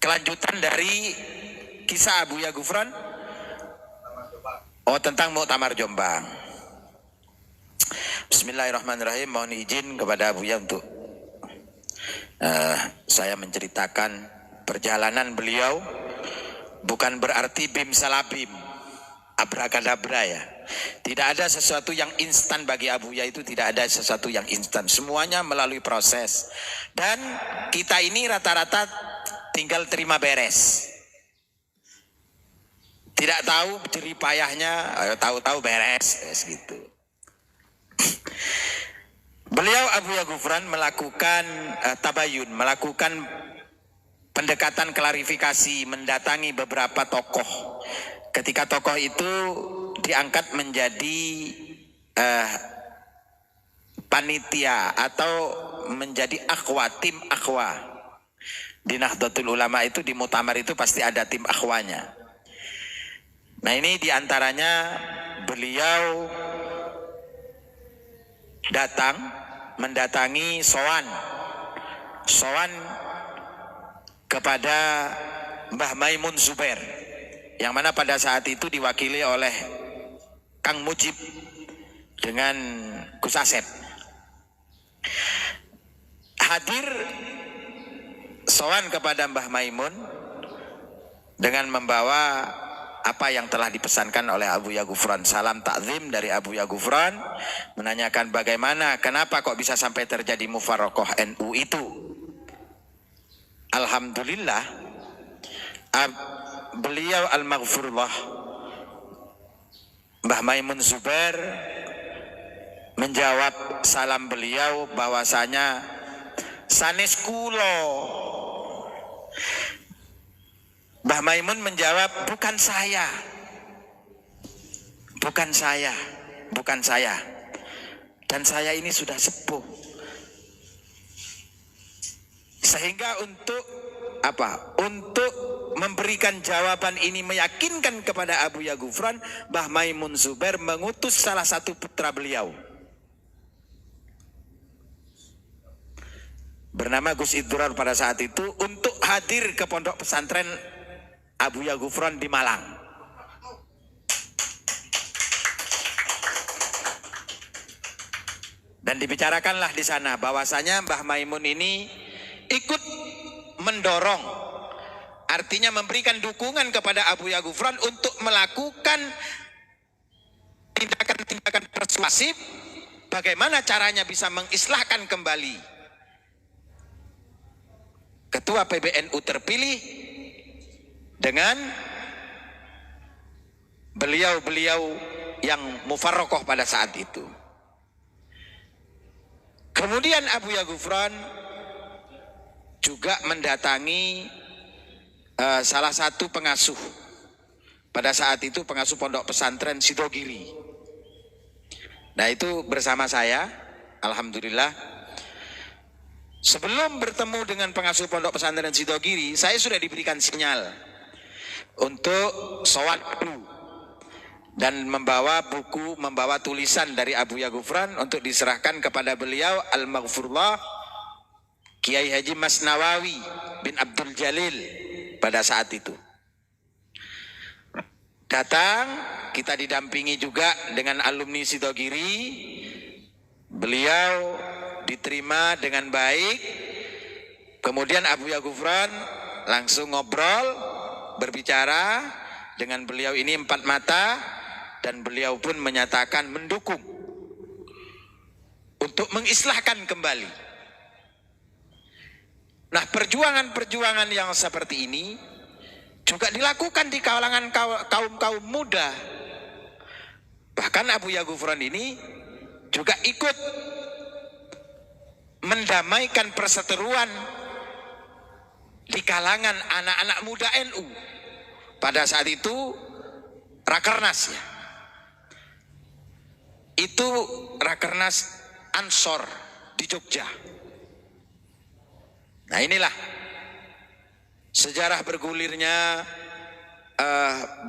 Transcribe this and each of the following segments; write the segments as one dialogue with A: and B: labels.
A: kelanjutan dari kisah Abuya Gufron. Oh, tentang Muktamar Jombang. Bismillahirrahmanirrahim. Mohon izin kepada Abuya untuk saya menceritakan perjalanan beliau. Bukan berarti bim salabim, abrakadabra ya. Tidak ada sesuatu yang instan bagi Abuya, itu tidak ada sesuatu yang instan. Semuanya melalui proses. Dan kita ini rata-rata tinggal terima beres. Tidak tahu jerih payahnya, tahu-tahu beres, gitu. Beliau Abuya Gufron melakukan tabayun, melakukan pendekatan klarifikasi, mendatangi beberapa tokoh. Ketika tokoh itu diangkat menjadi panitia atau menjadi akhwa, tim akhwa. Di Nahdlatul Ulama itu, di Muktamar itu pasti ada tim akhwanya. Nah, ini diantaranya beliau mendatangi sowan kepada Mbah Maimun Zubair, yang mana pada saat itu diwakili oleh Kang Mujib dengan Gus Asep. Hadir sowan kepada Mbah Maimun dengan membawa apa yang telah dipesankan oleh Abuya Gufron. Salam takzim dari Abuya Gufron, menanyakan bagaimana, kenapa kok bisa sampai terjadi mufaraqah NU itu. Alhamdulillah, beliau al-maghfurullah Mbah Maimun Zubair menjawab salam beliau bahwasanya sanes kulo. Mbah Maimun menjawab, bukan saya. Dan saya ini sudah sepuh. Sehingga untuk memberikan jawaban ini, meyakinkan kepada Abuya Gufron, Mbah Maimun Zubair mengutus salah satu putra beliau bernama Gus Idrar pada saat itu untuk hadir ke pondok pesantren Abuya Gufron di Malang. Dan dibicarakanlah di sana bahwasanya Mbah Maimun ini ikut mendorong, artinya memberikan dukungan kepada Abuya Gufron untuk melakukan tindakan-tindakan persuasif, bagaimana caranya bisa mengislahkan kembali Ketua PBNU terpilih dengan beliau-beliau yang mufarraqah pada saat itu. Kemudian Abuya Gufron juga mendatangi salah satu pengasuh pada saat itu, pengasuh pondok pesantren Sidogiri. Nah, itu bersama saya, alhamdulillah. Sebelum bertemu dengan pengasuh pondok pesantren Sidogiri, saya sudah diberikan sinyal untuk sholat dulu dan membawa buku, membawa tulisan dari Abuya Gufron untuk diserahkan kepada beliau al-maghfurullah Kiai Haji Mas Nawawi bin Abdul Jalil pada saat itu. Datang, kita didampingi juga dengan alumni Sidogiri. Beliau diterima dengan baik. Kemudian Abuya Gufron langsung ngobrol, berbicara dengan beliau ini empat mata, dan beliau pun menyatakan mendukung untuk mengislahkan kembali. Nah, perjuangan-perjuangan yang seperti ini juga dilakukan di kalangan kaum muda. Bahkan Abuya Gufron ini juga ikut mendamaikan perseteruan di kalangan anak-anak muda NU. Pada saat itu Rakernas ya. Itu Rakernas Ansor di Jogja. Nah, inilah sejarah bergulirnya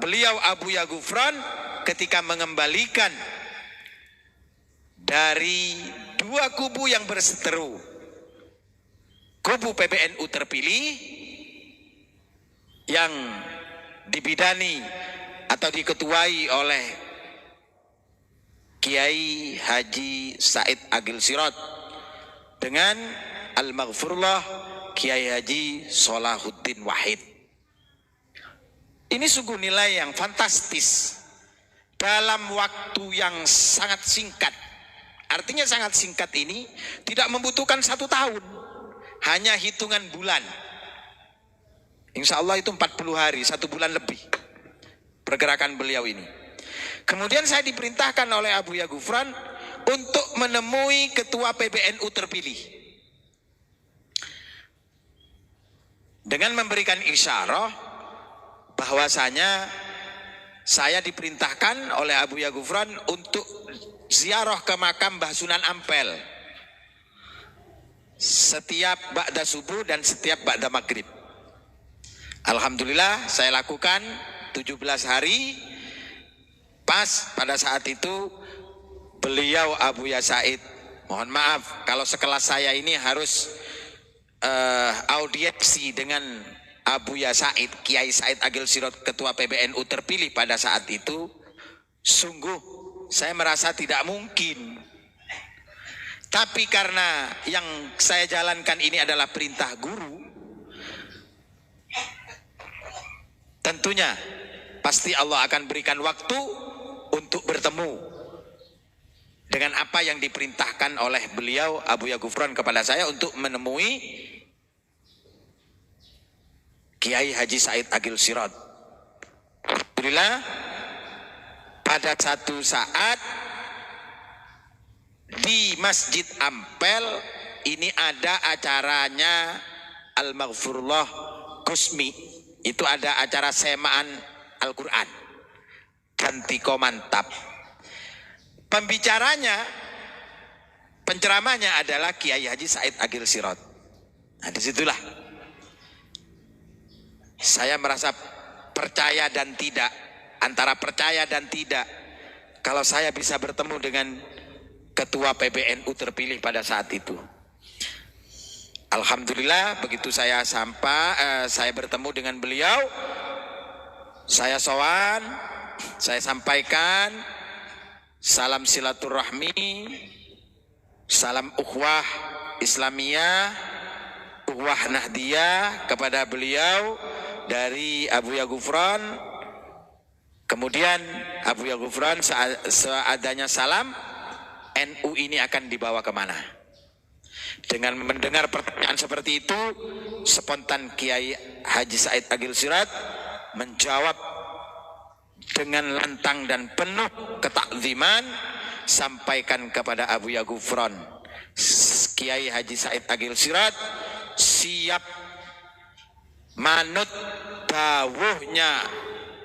A: beliau Abuya Gufron ketika mengembalikan dari dua kubu yang berseteru, kubu PBNU terpilih yang dibidani atau diketuai oleh Kiai Haji Said Agil Sirot dengan Al-Maghfurullah Kiai Haji Solahuddin Wahid. Ini sungguh nilai yang fantastis dalam waktu yang sangat singkat. Artinya sangat singkat ini tidak membutuhkan 1 tahun, hanya hitungan bulan. Insya Allah itu 40 hari, 1 bulan lebih pergerakan beliau ini. Kemudian saya diperintahkan oleh Abuya Ghufran untuk menemui ketua PBNU terpilih dengan memberikan isyarah bahwasanya saya diperintahkan oleh Abuya Ghufran untuk ziarah ke makam Mbah Sunan Ampel setiap ba'da subuh dan setiap ba'da maghrib. Alhamdulillah saya lakukan 17 hari. Pas pada saat itu beliau Abuya Said, mohon maaf kalau sekelas saya ini harus audiensi dengan Abuya Said, Kiai Said Agil Sirot, ketua PBNU terpilih pada saat itu, sungguh saya merasa tidak mungkin. Tapi karena yang saya jalankan ini adalah perintah guru, tentunya pasti Allah akan berikan waktu untuk bertemu dengan apa yang diperintahkan oleh beliau Abuya Ghufran kepada saya untuk menemui Kiai Haji Said Agil Sirot. Alhamdulillah pada satu saat di Masjid Ampel ini ada acaranya Al-Maghfurullah Gusmi. Itu ada acara semaan Al-Quran dan tiko mantap. Pembicaranya, penceramanya adalah Kiai Haji Said Agil Sirot. Nah disitulah saya merasa percaya dan tidak, antara percaya dan tidak, kalau saya bisa bertemu dengan ketua PBNU terpilih pada saat itu. Alhamdulillah begitu saya saya bertemu dengan beliau, saya sowan, saya sampaikan salam silaturahmi, salam ukhuwah Islamiyah, ukhuwah Nahdiyah kepada beliau dari Abuya Ghufran. Kemudian Abuya Ghufran seadanya salam, NU ini akan dibawa kemana? Dengan mendengar pertanyaan seperti itu, spontan Kiai Haji Said Agil Sirot menjawab dengan lantang dan penuh ketakziman, sampaikan kepada Abuya Ghufran, Kiai Haji Said Agil Sirot siap manut dawuhnya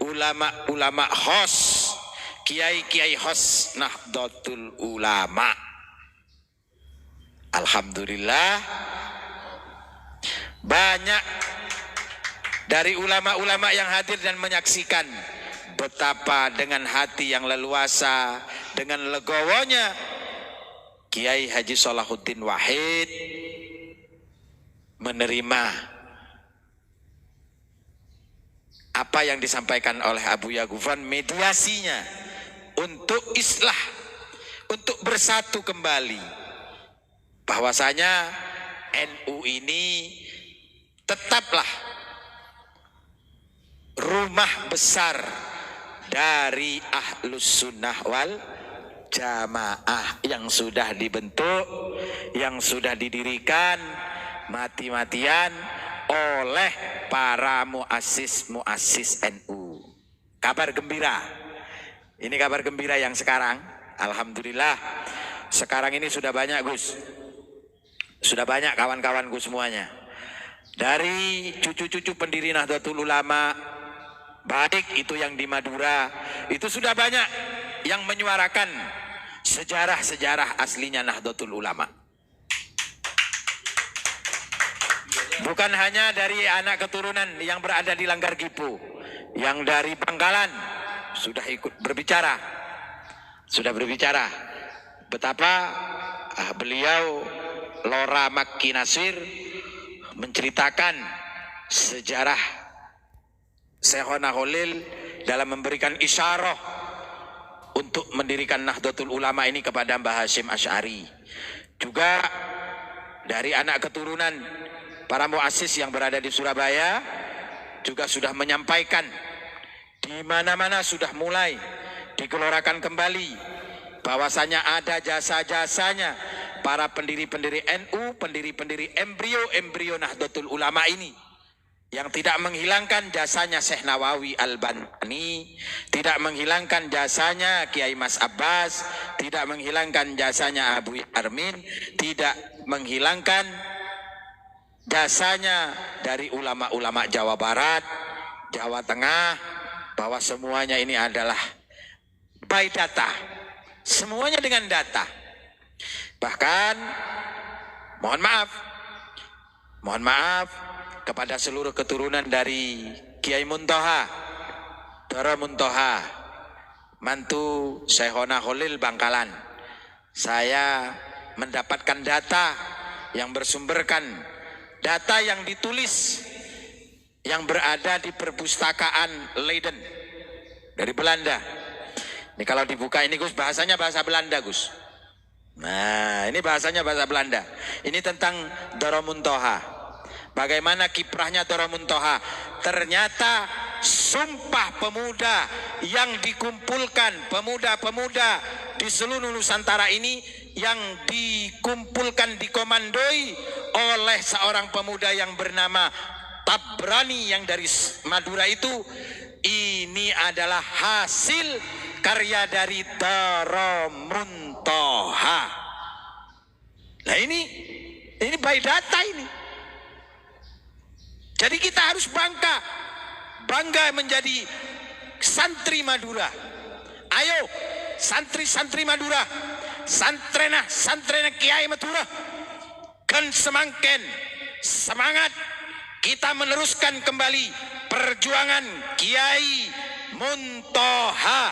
A: ulama-ulama khos, kiai-kiai khos Nahdlatul Ulama. Alhamdulillah banyak dari ulama-ulama yang hadir dan menyaksikan betapa dengan hati yang leluasa, dengan legowonya Kiai Haji Solahuddin Wahid menerima apa yang disampaikan oleh Abuya Ghufran, mediasinya untuk islah, untuk bersatu kembali, bahwasanya NU ini tetaplah rumah besar dari Ahlus Sunnah wal Jamaah yang sudah dibentuk, yang sudah didirikan mati-matian oleh para muassis NU. Kabar gembira. Ini kabar gembira yang sekarang. Alhamdulillah. Sekarang ini sudah banyak Gus. Sudah banyak kawan-kawanku semuanya. Dari cucu-cucu pendiri Nahdlatul Ulama, baik itu yang di Madura, itu sudah banyak yang menyuarakan sejarah-sejarah aslinya Nahdlatul Ulama. Bukan hanya dari anak keturunan yang berada di Langgar Gipo, yang dari Bangkalan sudah ikut berbicara, betapa beliau Lora Makki Nasir menceritakan sejarah Syekhona Khalil dalam memberikan isyarah untuk mendirikan Nahdlatul Ulama ini kepada Mbah Hasyim Asy'ari. Juga dari anak keturunan para muassis yang berada di Surabaya juga sudah menyampaikan, di mana-mana sudah mulai digelorakan kembali bahwasanya ada jasa-jasanya para pendiri-pendiri NU, pendiri-pendiri embrio Nahdlatul Ulama ini, yang tidak menghilangkan jasanya Syekh Nawawi Al-Albani, tidak menghilangkan jasanya Kiai Mas Abbas, tidak menghilangkan jasanya Abu Armin, tidak menghilangkan jasanya dari ulama-ulama Jawa Barat, Jawa Tengah, bahwa semuanya ini adalah by data, semuanya dengan data. Bahkan mohon maaf kepada seluruh keturunan dari Kiai Muntoha, Dara Muntoha, mantu Syekhona Khalil Bangkalan. Saya mendapatkan data yang bersumberkan, data yang ditulis, yang berada di perpustakaan Leiden dari Belanda. Ini kalau dibuka ini Gus, bahasanya bahasa Belanda Gus. Nah ini bahasanya bahasa Belanda. Ini tentang Dara Muntoha. Bagaimana kiprahnya Dara Muntoha. Ternyata sumpah pemuda yang dikumpulkan, pemuda-pemuda di seluruh Nusantara ini yang dikumpulkan, dikomandoi oleh seorang pemuda yang bernama Tabrani yang dari Madura itu, ini adalah hasil karya dari Dara Muntoha. Nah ini by data ini. Jadi kita harus bangga menjadi santri Madura. Ayo santri-santri Madura, santrena Kiai Madura, kan semangken semangat kita meneruskan kembali perjuangan Kiai Muntoha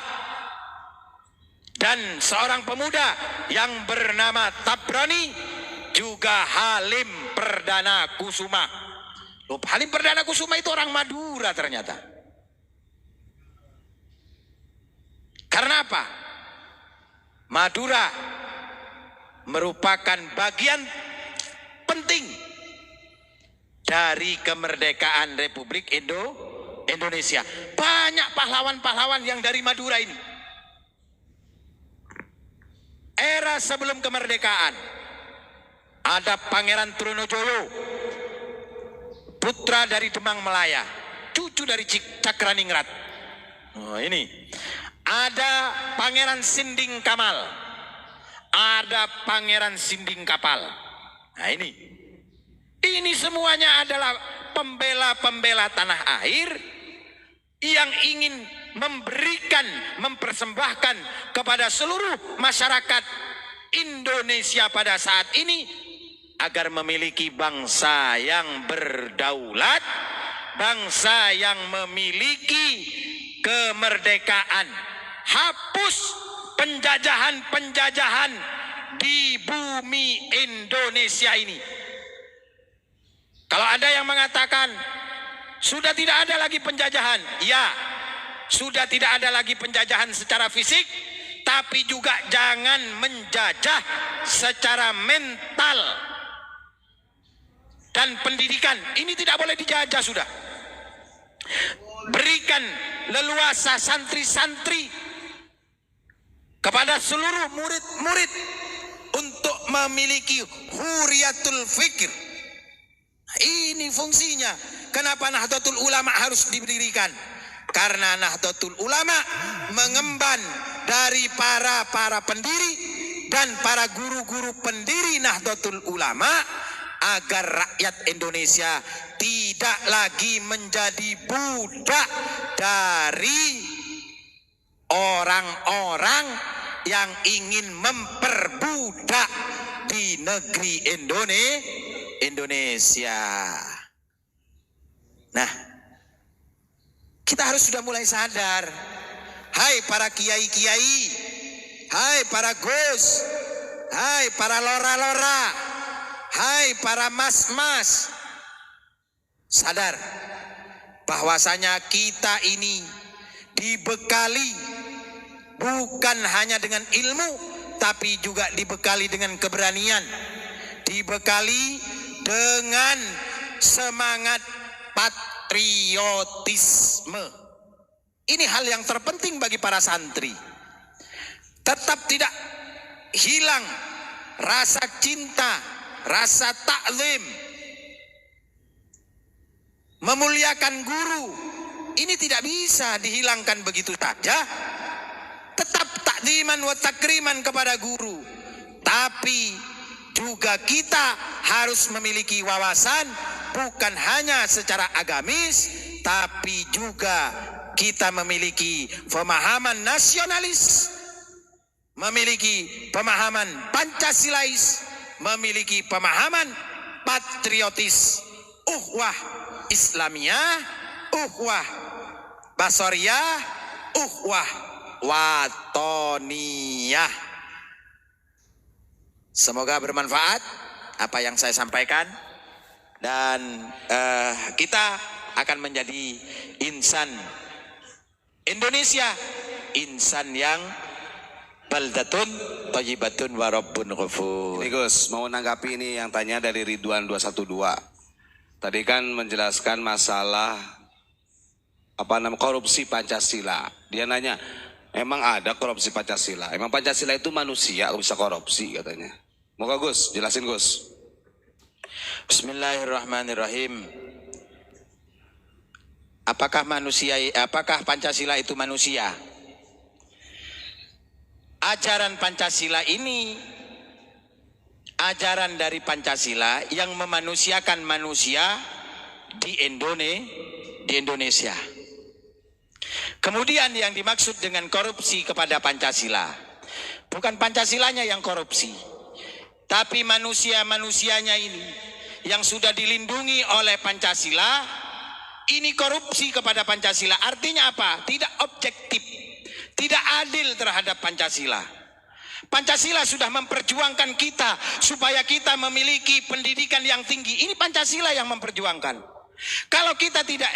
A: dan seorang pemuda yang bernama Tabrani, juga Halim Perdana Kusuma. Halim Perdana Kusuma itu orang Madura ternyata. Karena apa? Madura merupakan bagian penting dari kemerdekaan Republik Indonesia. Banyak pahlawan-pahlawan yang dari Madura ini. Era sebelum kemerdekaan ada Pangeran Trunojoyo, putra dari Demang Melaya, cucu dari Cakraningrat. Oh, ini ada Pangeran Sinding Kamal, ada Pangeran Sinding Kapal. Nah ini semuanya adalah pembela-pembela tanah air yang ingin mempersembahkan kepada seluruh masyarakat Indonesia pada saat ini agar memiliki bangsa yang berdaulat, bangsa yang memiliki kemerdekaan. Hapus penjajahan-penjajahan di bumi Indonesia ini. Kalau ada yang mengatakan sudah tidak ada lagi penjajahan, ya, sudah tidak ada lagi penjajahan secara fisik, tapi juga jangan menjajah secara mental dan pendidikan. Ini tidak boleh dijajah sudah. Berikan leluasa santri-santri kepada seluruh murid-murid untuk memiliki huriyatul fikir. Ini fungsinya. Kenapa Nahdlatul Ulama harus didirikan? Karena Nahdlatul Ulama mengemban dari para pendiri dan para guru-guru pendiri Nahdlatul Ulama agar rakyat Indonesia tidak lagi menjadi budak dari orang-orang yang ingin memperbudak di negeri Indonesia. Nah, kita harus sudah mulai sadar. Hai para kiai-kiai, hai para gus, hai para lora-lora, hai para mas-mas, sadar bahwasanya kita ini dibekali bukan hanya dengan ilmu, tapi juga dibekali dengan keberanian, dibekali dengan semangat patriotisme. Ini hal yang terpenting bagi para santri. Tetap tidak hilang rasa cinta, rasa takzim, memuliakan guru. Ini tidak bisa dihilangkan begitu saja. Tetap takziman wa takriman kepada guru, tapi juga kita harus memiliki wawasan bukan hanya secara agamis, tapi juga kita memiliki pemahaman nasionalis, memiliki pemahaman Pancasilais, memiliki pemahaman patriotis, uhwah Islamiyah, uhwah Basariyah, uhwah Watoniyah. Semoga bermanfaat apa yang saya sampaikan, dan kita akan menjadi insan Indonesia, insan yang baldatun thayyibatun wa rabbun ghafur.
B: Ini Gus, mau menanggapi ini yang tanya dari Ridwan 212. Tadi kan menjelaskan masalah korupsi Pancasila. Dia nanya, emang ada korupsi Pancasila? Emang Pancasila itu manusia bisa korupsi katanya. Moga Gus, jelasin Gus.
A: Bismillahirrahmanirrahim. Apakah Pancasila itu manusia? Ajaran Pancasila ini ajaran dari Pancasila yang memanusiakan manusia di Indonesia. Kemudian yang dimaksud dengan korupsi kepada Pancasila, bukan Pancasilanya yang korupsi, tapi manusia-manusianya ini yang sudah dilindungi oleh Pancasila, ini korupsi kepada Pancasila. Artinya apa? Tidak objektif, tidak adil terhadap Pancasila. Pancasila sudah memperjuangkan kita supaya kita memiliki pendidikan yang tinggi. Ini Pancasila yang memperjuangkan. Kalau kita tidak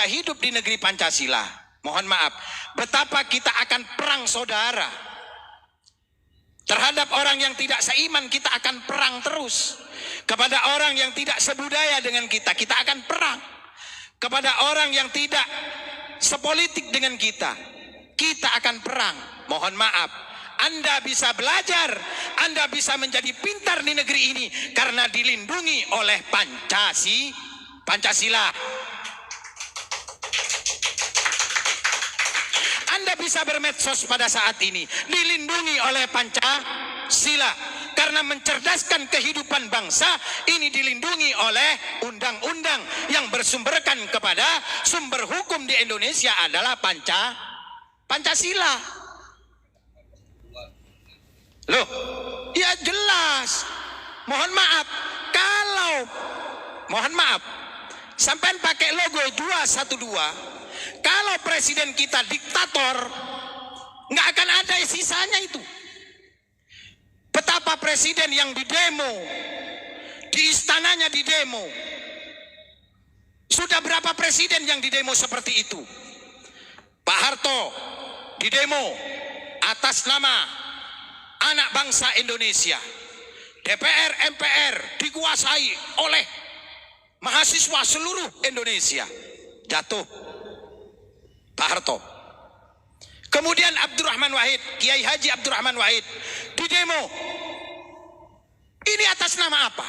A: hidup di negeri Pancasila, mohon maaf, betapa kita akan perang saudara. Terhadap orang yang tidak seiman kita akan perang terus. Kepada orang yang tidak sebudaya dengan kita akan perang. Kepada orang yang tidak sepolitik dengan kita akan perang. Mohon maaf, Anda bisa belajar, Anda bisa menjadi pintar di negeri ini karena dilindungi oleh Pancasila. Anda bisa bermedsos pada saat ini dilindungi oleh Pancasila. Karena mencerdaskan kehidupan bangsa ini dilindungi oleh undang-undang yang bersumberkan kepada sumber hukum di Indonesia adalah Pancasila. Loh, ya jelas. Mohon maaf, sampai pakai logo 212. Kalau presiden kita diktator, nggak akan ada sisanya itu. Betapa presiden yang didemo, di istananya didemo. Sudah berapa presiden yang didemo seperti itu? Pak Harto didemo atas nama anak bangsa Indonesia. DPR, MPR dikuasai oleh mahasiswa seluruh Indonesia. Jatuh Pak Harto. Kemudian Abdurrahman Wahid, Kiai Haji Abdurrahman Wahid didemo. Ini atas nama apa?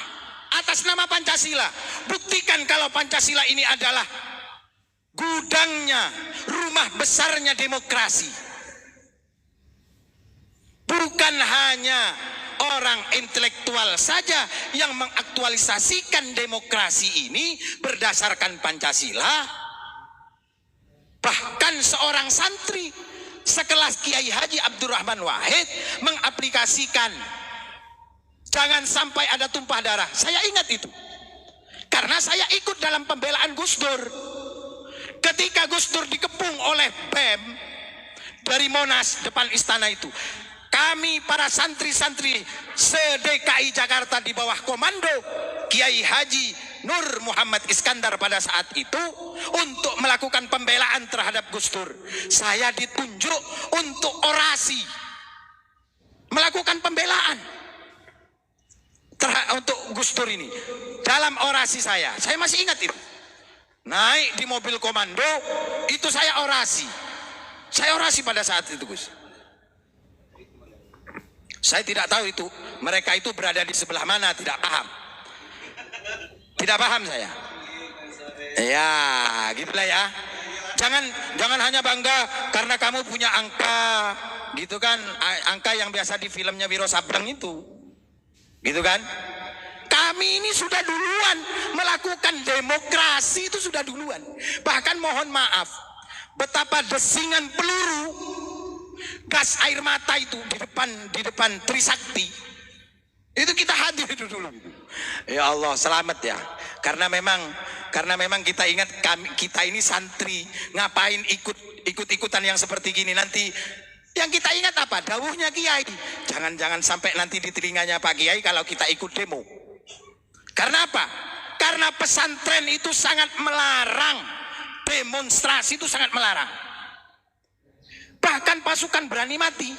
A: Atas nama Pancasila. Buktikan kalau Pancasila ini adalah gudangnya, rumah besarnya demokrasi. Bukan hanya orang intelektual saja yang mengaktualisasikan demokrasi ini berdasarkan Pancasila. Bahkan seorang santri sekelas Kiai Haji Abdurrahman Wahid mengaplikasikan jangan sampai ada tumpah darah. Saya ingat itu karena saya ikut dalam pembelaan Gus Dur ketika Gus Dur dikepung oleh BEM dari Monas depan istana itu. kami para santri-santri se-DKI Jakarta di bawah komando Kiai Haji Nur Muhammad Iskandar pada saat itu untuk melakukan pembelaan terhadap Gus Dur. Saya ditunjuk untuk orasi, melakukan pembelaan untuk Gus Dur ini. Dalam orasi saya masih ingat itu. Naik di mobil komando, itu saya orasi. Saya orasi pada saat itu, Gus. Saya tidak tahu itu, mereka itu berada di sebelah mana, tidak paham. Tidak paham saya. Ya, gitulah ya. Jangan hanya bangga karena kamu punya angka, gitu kan? Angka yang biasa di filmnya Wiro Sableng itu. Gitu kan? Kami ini sudah duluan melakukan demokrasi, itu sudah duluan. Bahkan mohon maaf, betapa desingan peluru, gas air mata itu di depan Trisakti, itu kita hadir itu dulu. Ya Allah, selamat ya. Karena memang kita ingat kita ini santri, ngapain ikut-ikutan yang seperti gini. Nanti yang kita ingat apa? Dawuhnya Kiai. Jangan sampai nanti di telinganya Pak Kiai kalau kita ikut demo. Karena apa? Karena pesantren itu sangat melarang, demonstrasi itu sangat melarang. Bahkan pasukan berani mati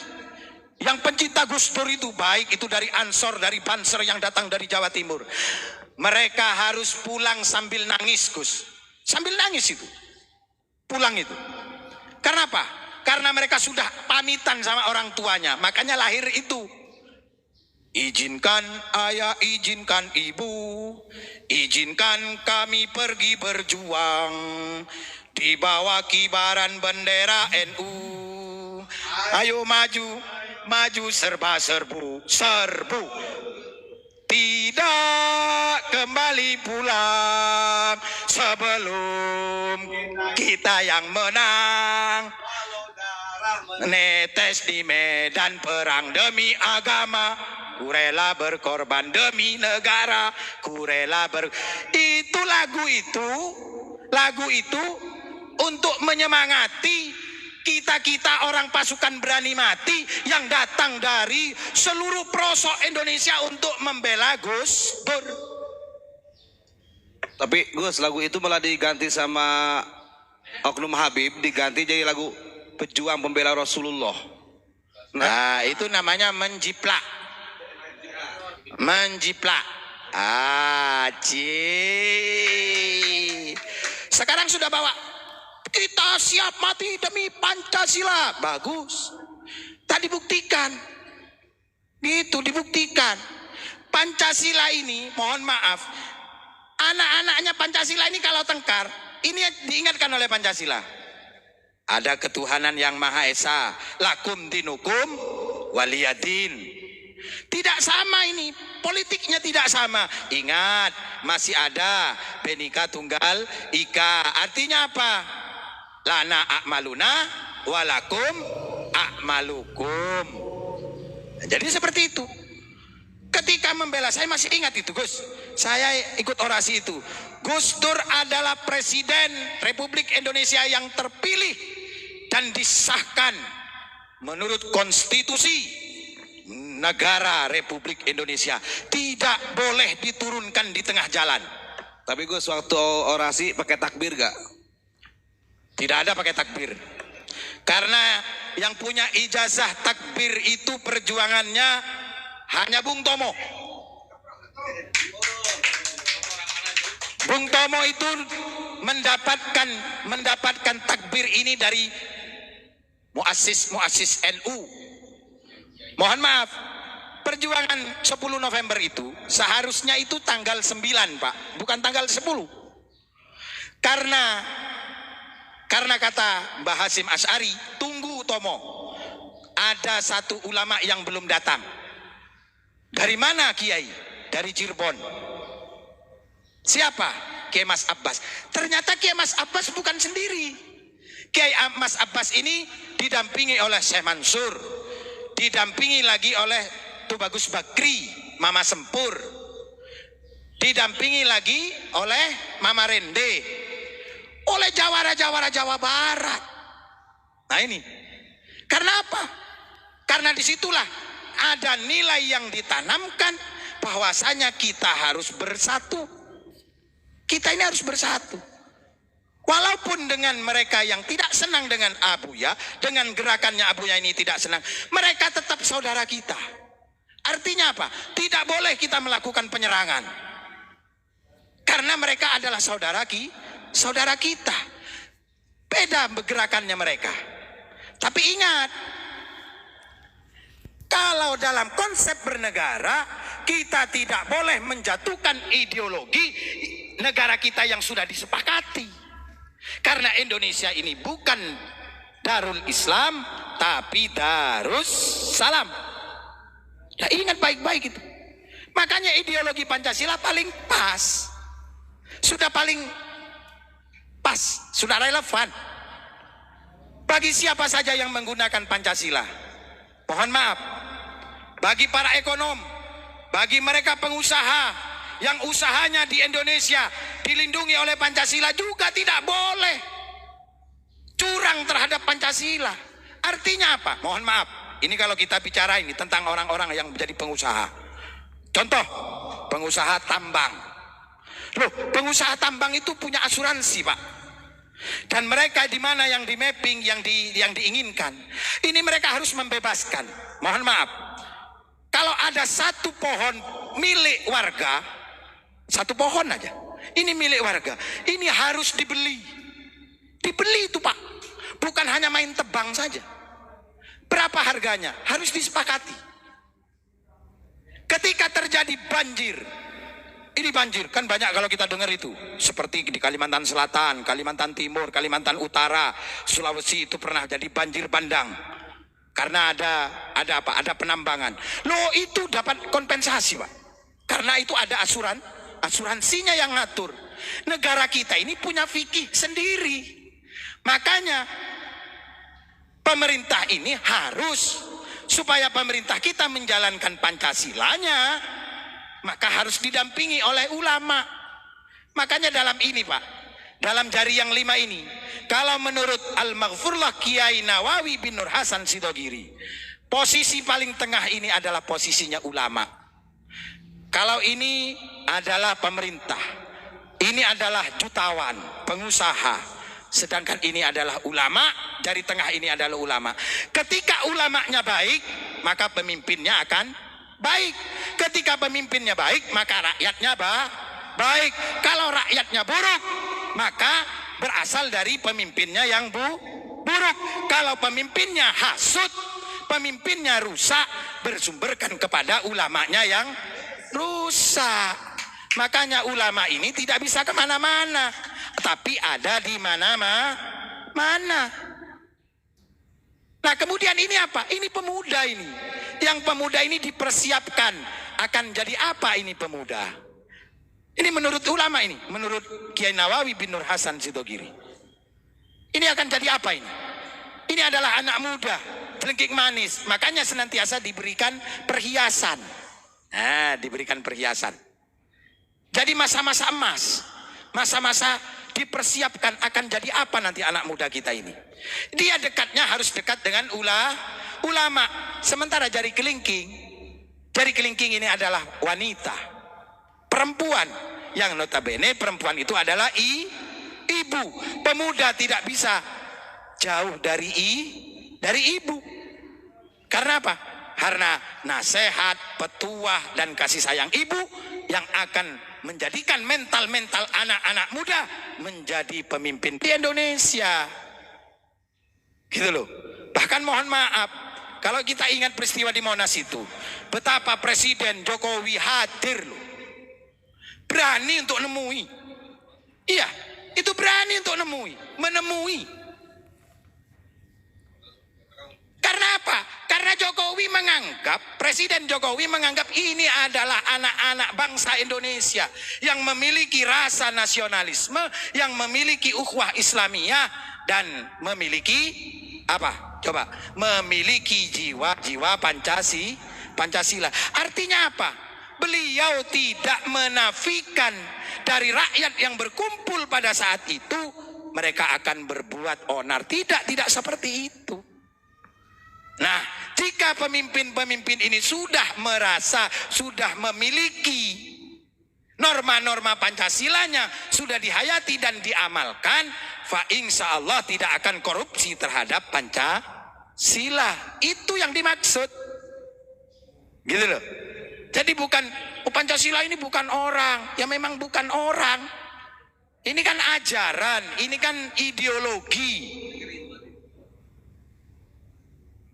A: yang pencinta Gus Dur itu, baik itu dari Ansor, dari Banser yang datang dari Jawa Timur, mereka harus pulang sambil nangis, Gus. Sambil nangis itu. Pulang itu. Karena apa? Karena mereka sudah pamitan sama orang tuanya. Makanya lahir itu. Izinkan ayah, izinkan ibu, izinkan kami pergi berjuang di bawah kibaran bendera NU. Ayo maju, maju serba-serbu, serbu. Tidak kembali pulang sebelum kita yang menang. Netes di medan perang demi agama, ku rela berkorban demi negara, ku rela itu lagu itu untuk menyemangati kita orang pasukan berani mati yang datang dari seluruh pelosok Indonesia untuk membela Gus Dur.
B: Tapi Gus, lagu itu malah diganti sama Oknum Habib, diganti jadi lagu Pejuang Pembela Rasulullah.
A: Nah, itu namanya menjiplak. Menjiplak. Sekarang sudah bawa, kita siap mati demi Pancasila. Bagus. Tadi buktikan. Gitu, dibuktikan. Pancasila ini, mohon maaf, anak-anaknya Pancasila ini kalau tengkar, ini diingatkan oleh Pancasila. Ada ketuhanan yang Maha Esa, lakum dinukum waliyadin. Tidak sama ini, politiknya tidak sama. Ingat, masih ada Bhinneka Tunggal Ika. Artinya apa? Lana a'maluna walakum a'malukum. Jadi seperti itu. Ketika membela, saya masih ingat itu, Gus. Saya ikut orasi itu. Gus Dur adalah Presiden Republik Indonesia yang terpilih dan disahkan menurut konstitusi negara Republik Indonesia. Tidak boleh diturunkan di tengah jalan.
B: Tapi Gus, waktu orasi pakai takbir gak?
A: Tidak ada pakai takbir. Karena yang punya ijazah takbir itu perjuangannya hanya Bung Tomo. Bung Tomo itu mendapatkan takbir ini dari muassis NU. Mohon maaf, perjuangan 10 November itu seharusnya itu tanggal 9, Pak, bukan tanggal 10. Karena kata Mbah Hasyim Asy'ari, tunggu Tomo, ada satu ulama yang belum datang. Dari mana Kiai? Dari Cirebon. Siapa? Kiai Mas Abbas. Ternyata Kiai Mas Abbas bukan sendiri. Kiai Mas Abbas ini didampingi oleh Syekh Mansur, didampingi lagi oleh Tubagus Bakri, Mama Sempur, didampingi lagi oleh Mama Rende, oleh jawara Jawa Barat. Nah ini, karena apa? Karena disitulah ada nilai yang ditanamkan bahwasanya kita harus bersatu. Kita ini harus bersatu. Walaupun dengan mereka yang tidak senang dengan Abuya, dengan gerakannya Abuya ini tidak senang, mereka tetap saudara kita. Artinya apa? Tidak boleh kita melakukan penyerangan. Karena mereka adalah saudara kita. Beda gerakannya mereka. Tapi ingat, kalau dalam konsep bernegara, kita tidak boleh menjatuhkan ideologi negara kita yang sudah disepakati. Karena Indonesia ini bukan Darul Islam, tapi Darus Salam. Ya, ingat baik-baik itu. Makanya ideologi Pancasila paling pas. Sudah paling pas, sudah relevan. Bagi siapa saja yang menggunakan Pancasila. Mohon maaf. Bagi para ekonom, bagi mereka pengusaha yang usahanya di Indonesia dilindungi oleh Pancasila juga tidak boleh curang terhadap Pancasila. Artinya apa? Mohon maaf, ini kalau kita bicara ini tentang orang-orang yang menjadi pengusaha. Contoh, pengusaha tambang. Loh, pengusaha tambang itu punya asuransi, Pak. Dan mereka di mana yang di mapping, yang diinginkan, ini mereka harus membebaskan. Mohon maaf, kalau ada satu pohon milik warga, satu pohon aja, ini milik warga, ini harus dibeli. Dibeli itu, Pak. Bukan hanya main tebang saja. Berapa harganya? Harus disepakati. Ketika terjadi banjir, ini banjir kan banyak kalau kita dengar itu, seperti di Kalimantan Selatan, Kalimantan Timur, Kalimantan Utara, Sulawesi itu pernah jadi banjir bandang karena ada apa? Ada penambangan. Loh, itu dapat kompensasi, Pak. Karena itu ada asuransinya yang ngatur. Negara kita ini punya fikih sendiri. Makanya pemerintah ini harus, supaya pemerintah kita menjalankan Pancasilanya, maka harus didampingi oleh ulama. Makanya dalam ini, Pak, dalam jari yang 5 ini, kalau menurut Al-Maghfurlah Kiai Nawawi bin Nur Hasan Sidogiri, posisi paling tengah ini adalah posisinya ulama. Kalau ini adalah pemerintah, ini adalah jutawan, pengusaha, sedangkan ini adalah ulama, jari tengah ini adalah ulama. Ketika ulamanya baik, maka pemimpinnya akan baik. Ketika pemimpinnya baik, maka rakyatnya baik. Kalau rakyatnya buruk, maka berasal dari pemimpinnya yang buruk. Kalau pemimpinnya hasut, pemimpinnya rusak, bersumberkan kepada ulamanya yang rusak. Makanya ulama ini tidak bisa kemana-mana, tapi ada di mana-mana. Nah, kemudian ini apa? Ini pemuda ini. Yang pemuda ini dipersiapkan akan jadi apa ini pemuda? Ini menurut ulama ini, menurut Kiai Nawawi bin Nur Hasan Sidogiri. Ini akan jadi apa ini? Ini adalah anak muda, celengkik manis. Makanya senantiasa diberikan perhiasan. Nah, diberikan perhiasan. Jadi masa-masa emas, masa-masa dipersiapkan akan jadi apa nanti anak muda kita ini. Dia dekatnya harus dekat dengan ulama. Sementara jari kelingking ini adalah wanita, perempuan, yang notabene perempuan itu adalah ibu. Pemuda tidak bisa jauh dari ibu. Karena apa? Karena nasihat, petuah, dan kasih sayang ibu yang akan menjadikan mental anak-anak muda menjadi pemimpin di Indonesia. Gitu loh. Bahkan mohon maaf, kalau kita ingat peristiwa di Monas itu, betapa Presiden Jokowi hadir loh. Berani untuk nemui. Iya, itu berani untuk menemui. Karena apa? Karena Jokowi menganggap, Presiden Jokowi menganggap ini adalah anak-anak bangsa Indonesia yang memiliki rasa nasionalisme, yang memiliki ukhuwah Islamiyah, dan memiliki apa? Coba, memiliki jiwa Pancasila. Artinya apa? Beliau tidak menafikan dari rakyat yang berkumpul pada saat itu mereka akan berbuat onar. Tidak seperti itu. Nah, jika pemimpin-pemimpin ini sudah merasa, sudah memiliki norma-norma Pancasilanya, sudah dihayati dan diamalkan, fa insya Allah tidak akan korupsi terhadap Pancasila. Itu yang dimaksud. Gitu loh. Jadi bukan, Pancasila ini bukan orang. Ya memang bukan orang. Ini kan ajaran, ini kan ideologi.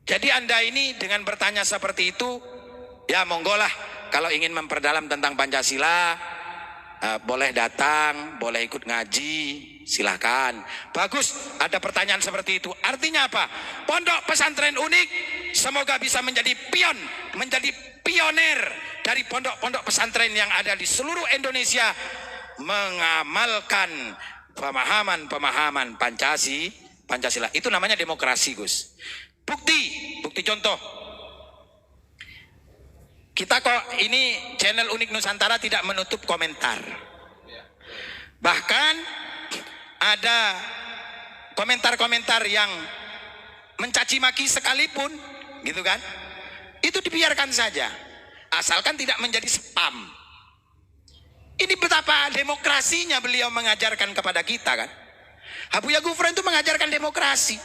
A: Jadi Anda ini dengan bertanya seperti itu, ya monggolah kalau ingin memperdalam tentang Pancasila, boleh datang, boleh ikut ngaji, silahkan. Bagus, ada pertanyaan seperti itu. Artinya apa? Pondok Pesantren Unik semoga bisa menjadi pioner dari pondok-pondok pesantren yang ada di seluruh Indonesia mengamalkan pemahaman Pancasila. Itu namanya demokrasi, Gus. Bukti contoh. Kita kok ini channel Unik Nusantara tidak menutup komentar. Bahkan ada komentar-komentar yang mencaci maki sekalipun, gitu kan? Itu dibiarkan saja, asalkan tidak menjadi spam. Ini betapa demokrasinya beliau mengajarkan kepada kita kan. Abuya Gufron itu mengajarkan demokrasi.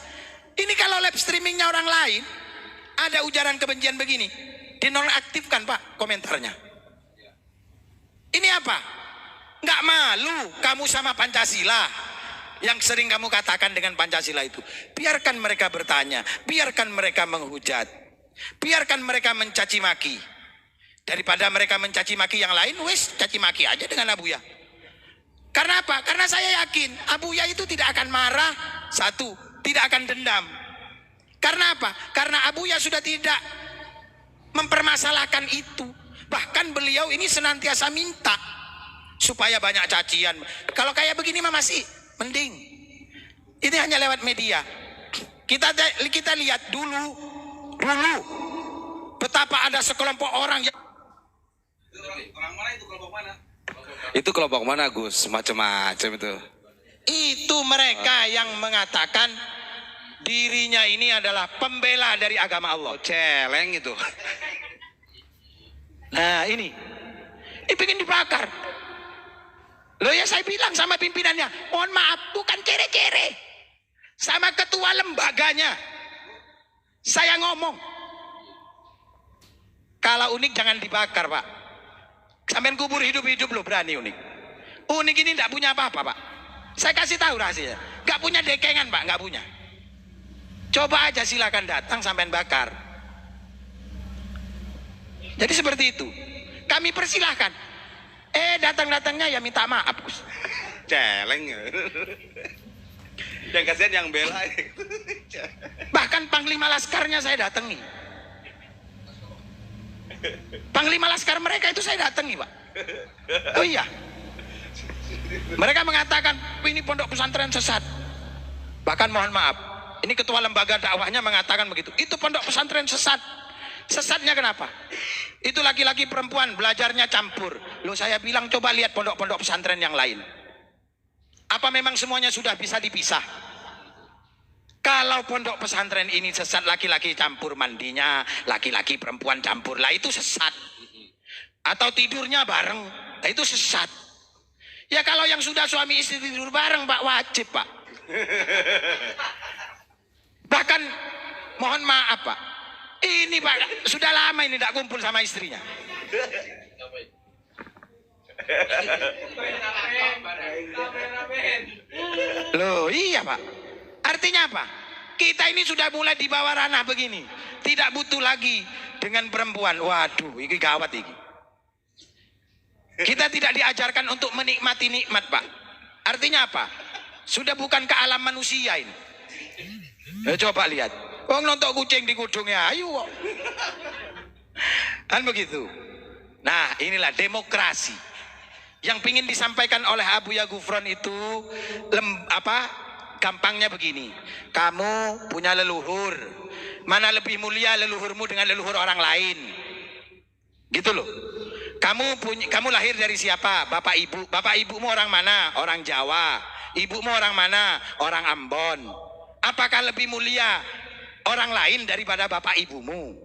A: Ini kalau live streamingnya orang lain, ada ujaran kebencian begini, dinonaktifkan Pak komentarnya. Ini apa? Nggak malu kamu sama Pancasila yang sering kamu katakan dengan Pancasila itu. Biarkan mereka bertanya, biarkan mereka menghujat, biarkan mereka mencaci maki. Daripada mereka mencaci maki yang lain, wes caci maki aja dengan Abuya. Karena apa? Karena saya yakin Abuya itu tidak akan marah, satu, tidak akan dendam. Karena apa? Karena Abuya sudah tidak mempermasalahkan itu. Bahkan beliau ini senantiasa minta supaya banyak cacian. Kalau kayak begini mah masih mending. Ini hanya lewat media. Kita lihat dulu betapa ada sekelompok orang yang
B: Orang mana itu, kelompok mana? Itu kelompok mana, Gus? Macam-macam itu.
A: Itu mereka yang mengatakan dirinya ini adalah pembela dari agama Allah.
B: Celeng itu.
A: Nah ini pengen dibakar. Loh ya saya bilang sama pimpinannya, mohon maaf bukan kere-kere. Sama ketua lembaganya saya ngomong, kalau Unik jangan dibakar Pak. Sampai kubur hidup-hidup loh berani Unik. Unik ini tidak punya apa-apa Pak. Saya kasih tahu rahasianya. Gak punya dekengan Pak, gak punya. Coba aja silakan datang sampai bakar. Jadi seperti itu. Kami persilahkan. Datang-datangnya ya minta maaf Gus.
B: Celeng. Yang kasihan yang bela.
A: Bahkan Panglima Laskarnya saya datangi. Panglima Laskar mereka itu saya datangi Pak. Oh iya. Mereka mengatakan ini pondok pesantren sesat. Bahkan mohon maaf, ini ketua lembaga dakwahnya mengatakan begitu. Itu pondok pesantren sesat. Sesatnya kenapa? Itu laki-laki perempuan belajarnya campur. Loh saya bilang coba lihat pondok-pondok pesantren yang lain. Apa memang semuanya sudah bisa dipisah? Kalau pondok pesantren ini sesat, laki-laki campur mandinya, laki-laki perempuan campur, lah itu sesat. Atau tidurnya bareng, lah itu sesat. Ya kalau yang sudah suami istri tidur bareng Pak, wajib Pak. Bahkan mohon maaf Pak, ini Pak sudah lama ini tidak kumpul sama istrinya. Loh iya Pak. Artinya apa? Kita ini sudah mulai di bawah ranah begini. Tidak butuh lagi dengan perempuan. Waduh, ini gawat ini. Kita tidak diajarkan untuk menikmati nikmat Pak. Artinya apa? Sudah bukan ke alam manusia ini. Coba lihat. Oh nonton kucing di kudungnya. Ayo. Kan begitu. Nah inilah demokrasi. Yang ingin disampaikan oleh Abuya Gufron itu gampangnya begini, kamu punya leluhur, mana lebih mulia leluhurmu dengan leluhur orang lain, gitu loh. Kamu lahir dari siapa? Bapak ibumu orang mana? Orang Jawa. Ibumu orang mana? Orang Ambon. Apakah lebih mulia orang lain daripada bapak ibumu.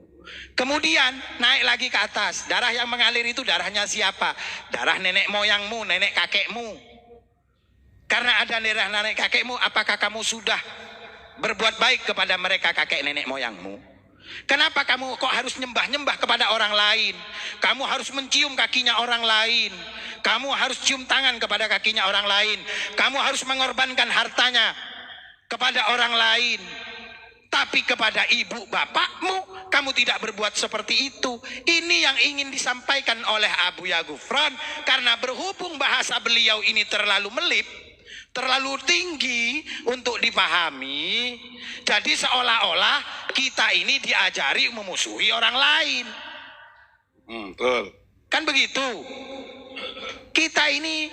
A: Kemudian naik lagi ke atas. Darah yang mengalir itu darahnya siapa? Darah nenek moyangmu, nenek kakekmu. Karena ada darah nenek kakekmu, apakah kamu sudah berbuat baik kepada mereka kakek nenek moyangmu? Kenapa kamu kok harus nyembah-nyembah kepada orang lain? Kamu harus mencium kakinya orang lain. Kamu harus cium tangan kepada kakinya orang lain. Kamu harus mengorbankan hartanya kepada orang lain. Tapi kepada ibu bapakmu, kamu tidak berbuat seperti itu. Ini yang ingin disampaikan oleh Abuya Gufron. Karena berhubung bahasa beliau ini terlalu melip, terlalu tinggi untuk dipahami, jadi seolah-olah kita ini diajari memusuhi orang lain.
B: Betul.
A: Kan begitu. Kita ini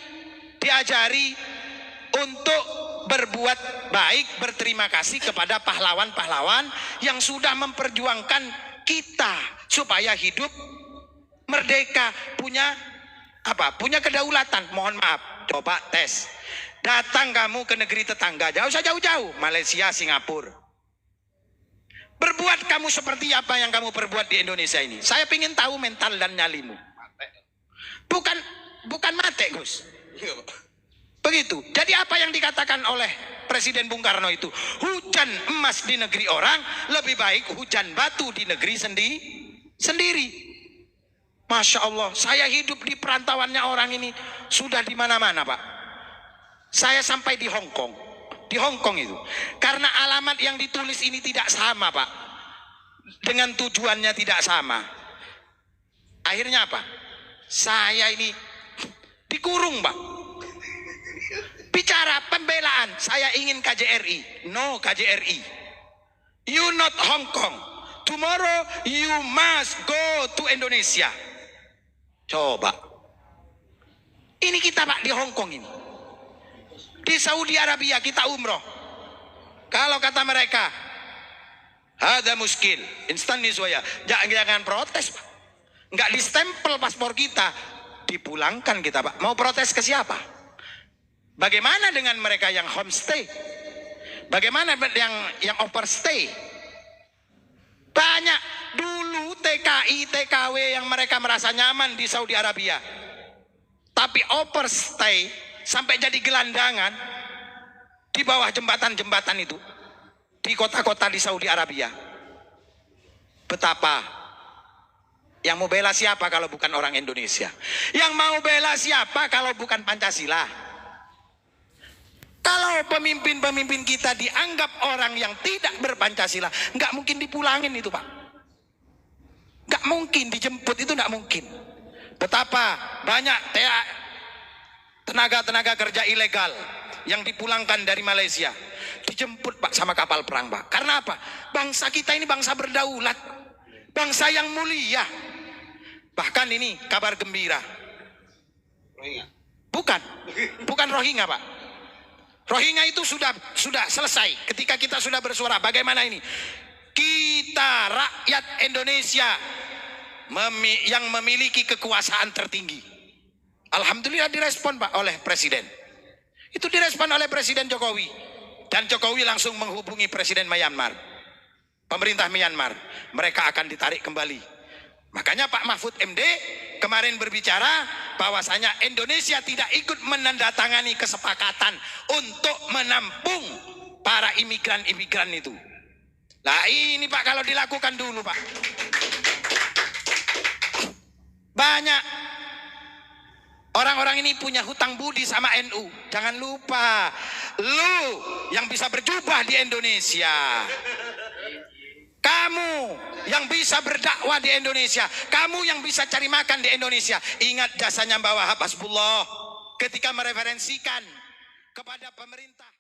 A: diajari untuk berbuat baik, berterima kasih kepada pahlawan-pahlawan yang sudah memperjuangkan kita supaya hidup merdeka, punya apa? Punya kedaulatan. Mohon maaf, coba tes. Datang kamu ke negeri tetangga, jauh-jauh, Malaysia, Singapura. Berbuat kamu seperti apa yang kamu perbuat di Indonesia ini. Saya ingin tahu mental dan nyalimu. Bukan mate, Gus. Begitu. Jadi apa yang dikatakan oleh Presiden Bung Karno itu, hujan emas di negeri orang lebih baik hujan batu di negeri sendiri. Masya Allah, saya hidup di perantauannya orang ini sudah di mana-mana, Pak. Saya sampai di Hong Kong. Di Hong Kong itu. Karena alamat yang ditulis ini tidak sama, Pak. Dengan tujuannya tidak sama. Akhirnya apa? Saya ini dikurung, Pak. Bicara pembelaan, saya ingin KJRI. No KJRI. You not Hong Kong. Tomorrow you must go to Indonesia. Coba. Ini kita, Pak, di Hong Kong ini. Di Saudi Arabia kita umroh. Kalau kata mereka, ada muskil, instan niswaya. Jangan protes, Pak. Nggak distempel paspor kita, dipulangkan kita, Pak. Mau protes ke siapa? Bagaimana dengan mereka yang homestay? Bagaimana yang overstay? Banyak dulu TKI, TKW yang mereka merasa nyaman di Saudi Arabia. Tapi overstay sampai jadi gelandangan di bawah jembatan-jembatan itu. Di kota-kota di Saudi Arabia. Betapa. Yang mau bela siapa kalau bukan orang Indonesia? Yang mau bela siapa kalau bukan Pancasila? Kalau pemimpin-pemimpin kita dianggap orang yang tidak berpancasila, nggak mungkin dipulangin itu, Pak. Nggak mungkin dijemput, itu nggak mungkin. Betapa banyak tenaga-tenaga kerja ilegal yang dipulangkan dari Malaysia, dijemput, Pak, sama kapal perang, Pak. Karena apa? Bangsa kita ini bangsa berdaulat, bangsa yang mulia. Bahkan ini kabar gembira. Bukan Rohingya, Pak. Rohingya itu sudah selesai ketika kita sudah bersuara. Bagaimana ini? Kita rakyat Indonesia yang memiliki kekuasaan tertinggi. Alhamdulillah direspon, Pak, oleh Presiden. Itu direspon oleh Presiden Jokowi. Dan Jokowi langsung menghubungi Presiden Myanmar. Pemerintah Myanmar. Mereka akan ditarik kembali. Makanya Pak Mahfud MD kemarin berbicara bahwasanya Indonesia tidak ikut menandatangani kesepakatan untuk menampung para imigran-imigran itu. Nah ini, Pak, kalau dilakukan dulu, Pak. Banyak orang-orang ini punya hutang budi sama NU. Jangan lupa, lu yang bisa berjubah di Indonesia, kamu yang bisa berdakwah di Indonesia, kamu yang bisa cari makan di Indonesia, ingat jasanya Mbak Wahab Hasbullah ketika mereferensikan kepada pemerintah.